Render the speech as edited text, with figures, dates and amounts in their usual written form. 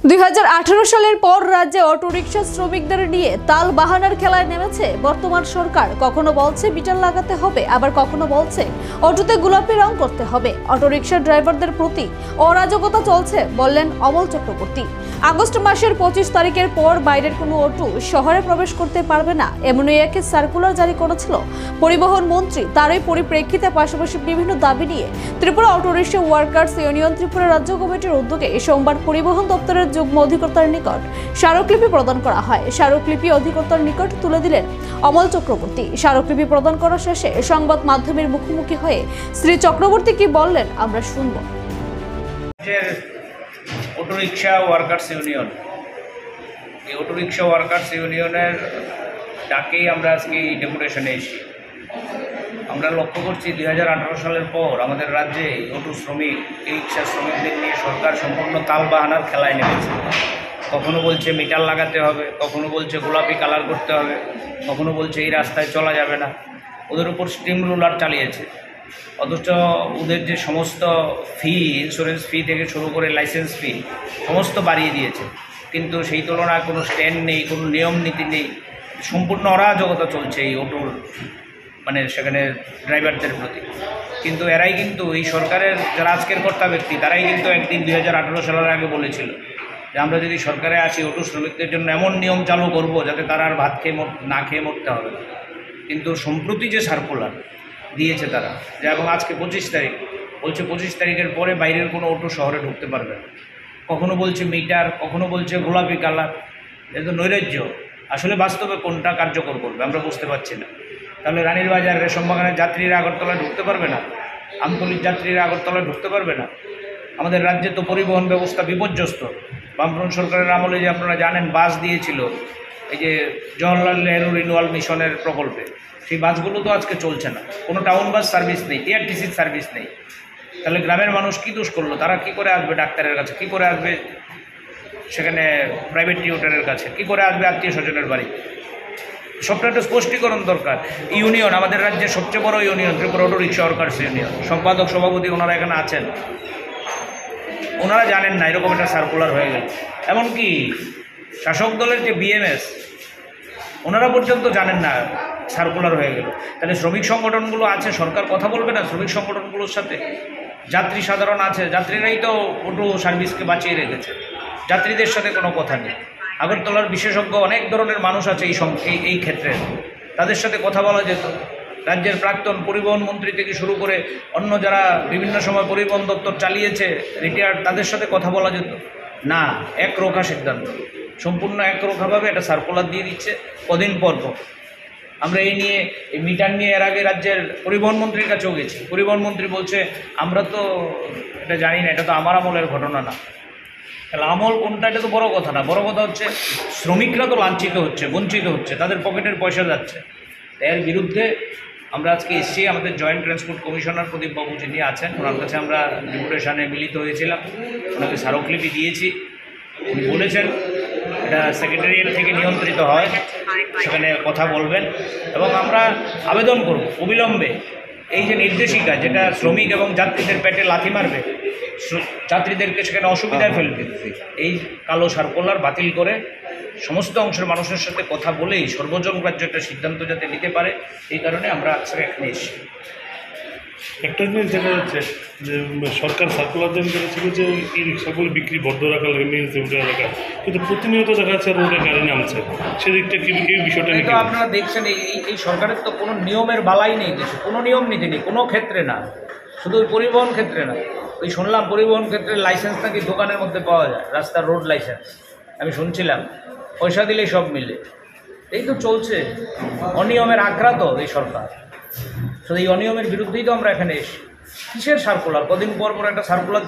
2018 সালের পর রাজ্যে অটোরিকশা শ্রমিকদের নিয়ে তাল বাহানার খেলায় নেমেছে বর্তমান সরকার। কখনো বলছে মিটার লাগাতে হবে, আবার কখনো বলছে অটোতে গোলাপি রং করতে হবে। অটোরিকশা ড্রাইভারদের প্রতি অরাজকতা চলছে বললেন অমল চক্রবর্তী। আগস্ট মাসের 25 তারিখের পর বাইরের কোনো অটো শহরে প্রবেশ করতে পারবে না, এমনই এক সার্কুলার জারি করেছিল পরিবহন মন্ত্রী। তারই পরিপ্রেক্ষিতে পাশাপাশি বিভিন্ন দাবি নিয়ে Tripura autorickshaw workers union Tripura রাজ্য কমিটির উদ্যোগে সোমবার পরিবহন দপ্তরের যুগ্ম অধিকর্তার নিকট স্মারকলিপি প্রদান করা হয়। স্মারকলিপি অধিকর্তার নিকট তুলে দিলেন অমল চক্রবর্তী। স্মারকলিপি প্রদান করা শেষে সংবাদ মাধ্যমের মুখোমুখি হয়ে শ্রী চক্রবর্তী কি বললেন আমরা শুনব। অটোরিকশা ওয়ার্কার্স ইউনিয়ন, এই অটোরিকশা ওয়ার্কার্স ইউনিয়নের ডাকেই আমরা আজকে এই ডেপুটেশনে এসেছি। আমরা লক্ষ্য করছি 2018 সালের পর আমাদের রাজ্যে অটো শ্রমিক, এই রিক্সা শ্রমিকদের নিয়ে সরকার সম্পূর্ণ তালবাহানার খেলায় নেমেছে। কখনো বলছে মিটার লাগাতে হবে, কখনো বলছে গোলাপি কালার করতে হবে, কখনো বলছে এই রাস্তায় চলা যাবে না। ওদের উপর স্টিম রোলার চালিয়েছে। অথচ ওদের যে সমস্ত ফি, ইন্স্যুরেন্স ফি থেকে শুরু করে লাইসেন্স ফি সমস্ত বাড়িয়ে দিয়েছে, কিন্তু সেই তুলনায় কোনো স্ট্যান্ড নেই, কোনো নিয়ম নীতি নেই। সম্পূর্ণ অরাজকতা চলছে এই অটোর সেখানে ড্রাইভারদের প্রতি। কিন্তু এরাই কিন্তু এই সরকারের যারা আজকের কর্তা ব্যক্তি, তারাই কিন্তু একদিন 2018 সালের আগে বলেছিল যে আমরা যদি সরকারে আসি অটো শ্রমিকদের জন্য এমন নিয়ম চালু করব যাতে তারা আর ভাত খেয়ে না খেয়ে মরতে হবে না। কিন্তু সম্প্রতি যে সার্কুলার দিয়েছে তারা, যে এবং আজকে 25 তারিখ বলছে 25 তারিখের পরে বাইরের কোনো অটো শহরে ঢুকতে পারবে না। কখনো বলছে মিটার, কখনো বলছে গোলাপি কালার। এ তো নৈরাজ্য। আসলে বাস্তবে কোনটা কার্যকর করবে আমরা বুঝতে পারছি না। তাহলে রানীর বাজার, রেশমবাগানের যাত্রীরা আগরতলা ঢুকতে পারবে না, আমতলির যাত্রীরা আগরতলা ঢুকতে পারবে না। আমাদের রাজ্যে তো পরিবহন ব্যবস্থা বিপর্যস্ত। বামফ্রন্ট সরকারের আমলে যে আপনারা জানেন বাস দিয়েছিল এই যে জওহরলাল নেহরু রিনিউয়াল মিশনের প্রকল্পে, সেই বাসগুলো তো আজকে চলছে না। কোনো টাউন বাস সার্ভিস নেই, টিআরটিসির সার্ভিস নেই। তাহলে গ্রামের মানুষ কী দোষ করলো? তারা কি করে আসবে ডাক্তারের কাছে, কি করে আসবে সেখানে প্রাইভেট টিউটরের কাছে, কি করে আসবে আত্মীয় স্বজনের বাড়ি? সবটা একটা স্পষ্টীকরণ দরকার। ইউনিয়ন, আমাদের রাজ্যের সবচেয়ে বড় union Tripura autorickshaw workers union, সম্পাদক সভাপতি ওনারা এখানে আছেন, ওনারা জানেন না এরকম একটা সার্কুলার হয়ে গেল। এমনকি শাসক দলের যে বিএমএস, ওনারা পর্যন্ত জানেন না সার্কুলার হয়ে গেল। তাহলে শ্রমিক সংগঠনগুলো আছে, সরকার কথা বলবে না শ্রমিক সংগঠনগুলোর সাথে? যাত্রী সাধারণ আছে, যাত্রীরাই তো অটো সার্ভিসকে বাঁচিয়ে রেখেছে, যাত্রীদের সাথে কোনো কথা নেই। আগরতলার বিশেষজ্ঞ অনেক ধরনের মানুষ আছে এই ক্ষেত্রে, তাদের সাথে কথা বলা যেত। রাজ্যের প্রাক্তন পরিবহন মন্ত্রী থেকে শুরু করে অন্য যারা বিভিন্ন সময় পরিবহন দপ্তর চালিয়েছে রিটায়ার্ড, তাদের সাথে কথা বলা যেত না। একরোখা সিদ্ধান্ত, সম্পূর্ণ একরোখাভাবে একটা সার্কুলার দিয়ে দিচ্ছে কদিন পর পর। আমরা এই মিটার নিয়ে এর আগে রাজ্যের পরিবহন মন্ত্রীর কাছেও গেছি। পরিবহন মন্ত্রী বলছে আমরা তো এটা জানি না, এটা তো আমার আমলের ঘটনা না। তাহলে আমল কোনটা? এটা তো বড় কথা না। বড় কথা হচ্ছে শ্রমিকরা তো লাঞ্ছিত হচ্ছে, বঞ্চিত হচ্ছে, তাদের পকেটের পয়সা যাচ্ছে। এর বিরুদ্ধে আমরা আজকে এসেছি। আমাদের জয়েন্ট ট্রান্সপোর্ট কমিশনার প্রদীপবাবু যিনি আছেন, ওনার কাছে আমরা ডেপুটেশনে মিলিত হয়েছিলাম, ওনাকে স্মারকলিপি দিয়েছি। উনি বলেছেন এটা সেক্রেটারিয়েট থেকে নিয়ন্ত্রিত হয়, সেখানে কথা বলবেন এবং আমরা আবেদন করব অবিলম্বে এই যে নির্দেশিকা, যেটা শ্রমিক এবং যাত্রীদের পেটে লাথি মারবে, যাত্রীদেরকে সেখানে অসুবিধায় ফেলবে, এই কালো সার্কুলার বাতিল করে সমস্ত অংশের মানুষের সাথে কথা বলেই সর্বজনগ্রাহ্য একটা সিদ্ধান্ত যাতে নিতে পারে, এই কারণে আমরা আজকে এখানে এসেছি। একটা জিনিস দেখা যাচ্ছে যে সরকার সার্কুলার জারি করেছিল যে এই রিক্সাগুলো বিক্রি বন্ধ রাখা লাগে, মেন রোডে রাখা, কিন্তু প্রতিনিয়ত দেখা যাচ্ছে রোডে গাড়ি নামছে। সেদিকটা কি, এই বিষয়টা নিয়ে আপনারা দেখছেন এই সরকারের তো কোনো নিয়মের বালাই নেই দেশে, কোনো নিয়ম নীতি নেই কোনো ক্ষেত্রে না, শুধু পরিবহন ক্ষেত্রে না। ওই শুনলাম পরিবহন ক্ষেত্রে লাইসেন্স নাকি দোকানের মধ্যে পাওয়া যায়, রাস্তার রোড লাইসেন্স, আমি শুনছিলাম, পয়সা দিলেই সব মিলে। এই তো চলছে অনিয়মের আগ্রা তো এই সরকার। শুধু এই অনিয়মের বিরুদ্ধেই তো আমরা এখানে এসেছি। কিসের সার্কুলার? কদিন পর পর একটা সার্কুলার